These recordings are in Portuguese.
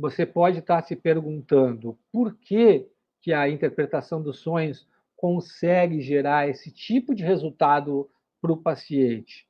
você pode estar se perguntando por que a interpretação dos sonhos consegue gerar esse tipo de resultado para o paciente.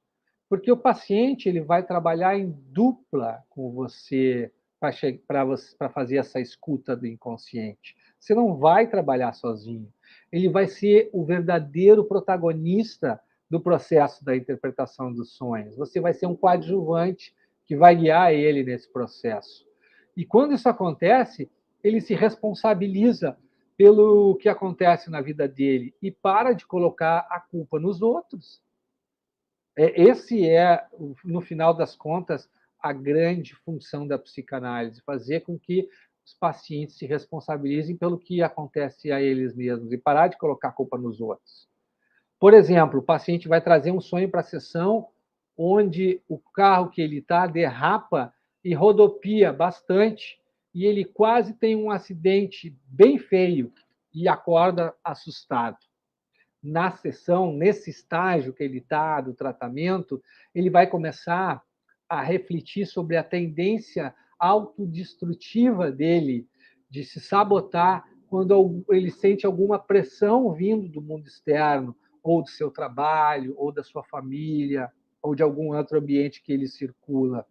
Porque o paciente ele vai trabalhar em dupla com você para fazer essa escuta do inconsciente. Você não vai trabalhar sozinho. Ele vai ser o verdadeiro protagonista do processo da interpretação dos sonhos. Você vai ser um coadjuvante que vai guiar ele nesse processo. E quando isso acontece, ele se responsabiliza pelo que acontece na vida dele e para de colocar a culpa nos outros. Esse é, no final das contas, a grande função da psicanálise, fazer com que os pacientes se responsabilizem pelo que acontece a eles mesmos e parar de colocar a culpa nos outros. Por exemplo, o paciente vai trazer um sonho para a sessão onde o carro que ele está derrapa e rodopia bastante e ele quase tem um acidente bem feio e acorda assustado. Na sessão, nesse estágio que ele está do tratamento, ele vai começar a refletir sobre a tendência autodestrutiva dele de se sabotar quando ele sente alguma pressão vindo do mundo externo, ou do seu trabalho, ou da sua família, ou de algum outro ambiente que ele circula.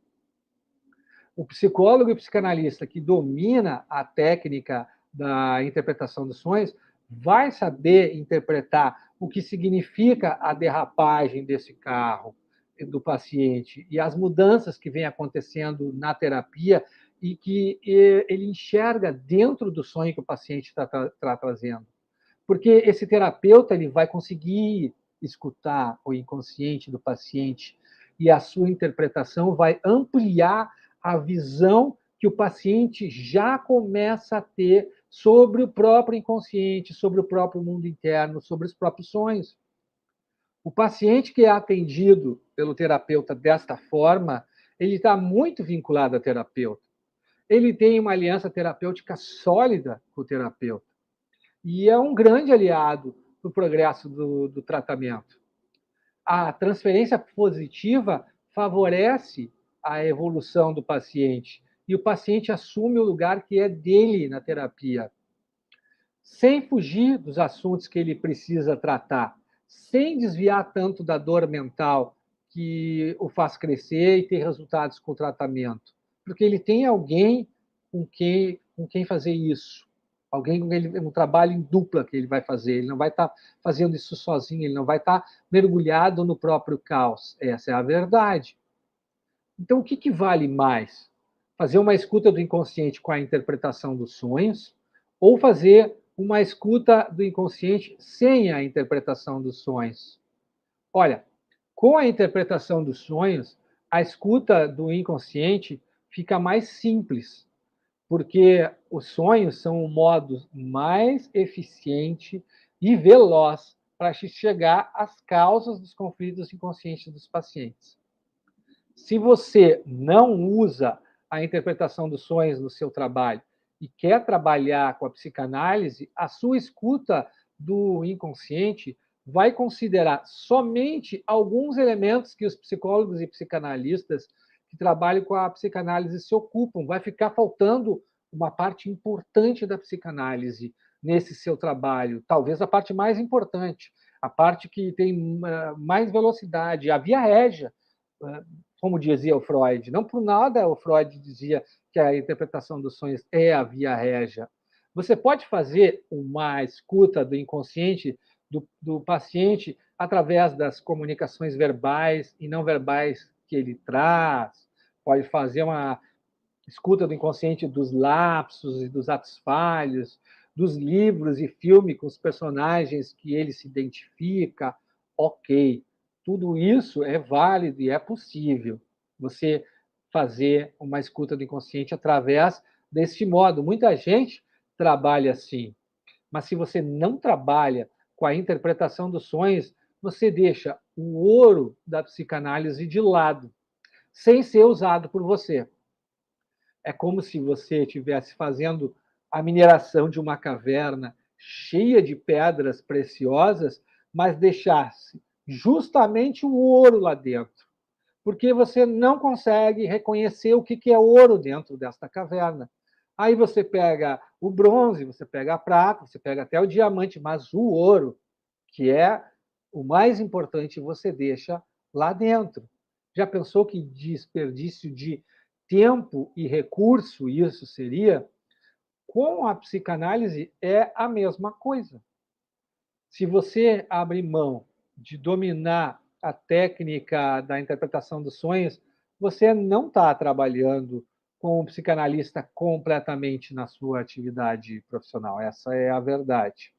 O psicólogo e o psicanalista que domina a técnica da interpretação dos sonhos vai saber interpretar o que significa a derrapagem desse carro do paciente e as mudanças que vêm acontecendo na terapia e que ele enxerga dentro do sonho que o paciente está trazendo. Porque esse terapeuta ele vai conseguir escutar o inconsciente do paciente e a sua interpretação vai ampliar a visão que o paciente já começa a ter sobre o próprio inconsciente, sobre o próprio mundo interno, sobre os próprios sonhos. O paciente que é atendido pelo terapeuta desta forma, ele está muito vinculado ao terapeuta. Ele tem uma aliança terapêutica sólida com o terapeuta e é um grande aliado no progresso do tratamento. A transferência positiva favorece a evolução do paciente e o paciente assume o lugar que é dele na terapia, sem fugir dos assuntos que ele precisa tratar, sem desviar tanto da dor mental que o faz crescer e ter resultados com o tratamento, porque ele tem alguém com quem fazer isso. Alguém com ele, um trabalho em dupla que ele vai fazer. Ele não vai estar fazendo isso sozinho, ele não vai estar mergulhado no próprio caos. Essa é a verdade. Então, o que vale mais? Fazer uma escuta do inconsciente com a interpretação dos sonhos ou fazer uma escuta do inconsciente sem a interpretação dos sonhos? Olha, com a interpretação dos sonhos, a escuta do inconsciente fica mais simples, porque os sonhos são o modo mais eficiente e veloz para chegar às causas dos conflitos inconscientes dos pacientes. Se você não usa a interpretação dos sonhos no seu trabalho e quer trabalhar com a psicanálise, a sua escuta do inconsciente vai considerar somente alguns elementos que os psicólogos e psicanalistas que trabalham com a psicanálise se ocupam. Vai ficar faltando uma parte importante da psicanálise nesse seu trabalho, talvez a parte mais importante, a parte que tem mais velocidade, a via régia, como dizia o Freud. Não por nada o Freud dizia que a interpretação dos sonhos é a via régia. Você pode fazer uma escuta do inconsciente do paciente através das comunicações verbais e não verbais que ele traz, pode fazer uma escuta do inconsciente dos lapsos e dos atos falhos, dos livros e filmes com os personagens que ele se identifica. Ok, tudo isso é válido e é possível você fazer uma escuta do inconsciente através deste modo. Muita gente trabalha assim, mas se você não trabalha com a interpretação dos sonhos, você deixa o ouro da psicanálise de lado, sem ser usado por você. É como se você estivesse fazendo a mineração de uma caverna cheia de pedras preciosas, mas deixasse justamente o ouro lá dentro, porque você não consegue reconhecer o que é ouro dentro desta caverna. Aí você pega o bronze, você pega a prata, você pega até o diamante, mas o ouro, que é o mais importante, você deixa lá dentro. Já pensou que desperdício de tempo e recurso isso seria? Com a psicanálise é a mesma coisa. Se você abre mão de dominar a técnica da interpretação dos sonhos, você não está trabalhando com um psicanalista completamente na sua atividade profissional. Essa é a verdade.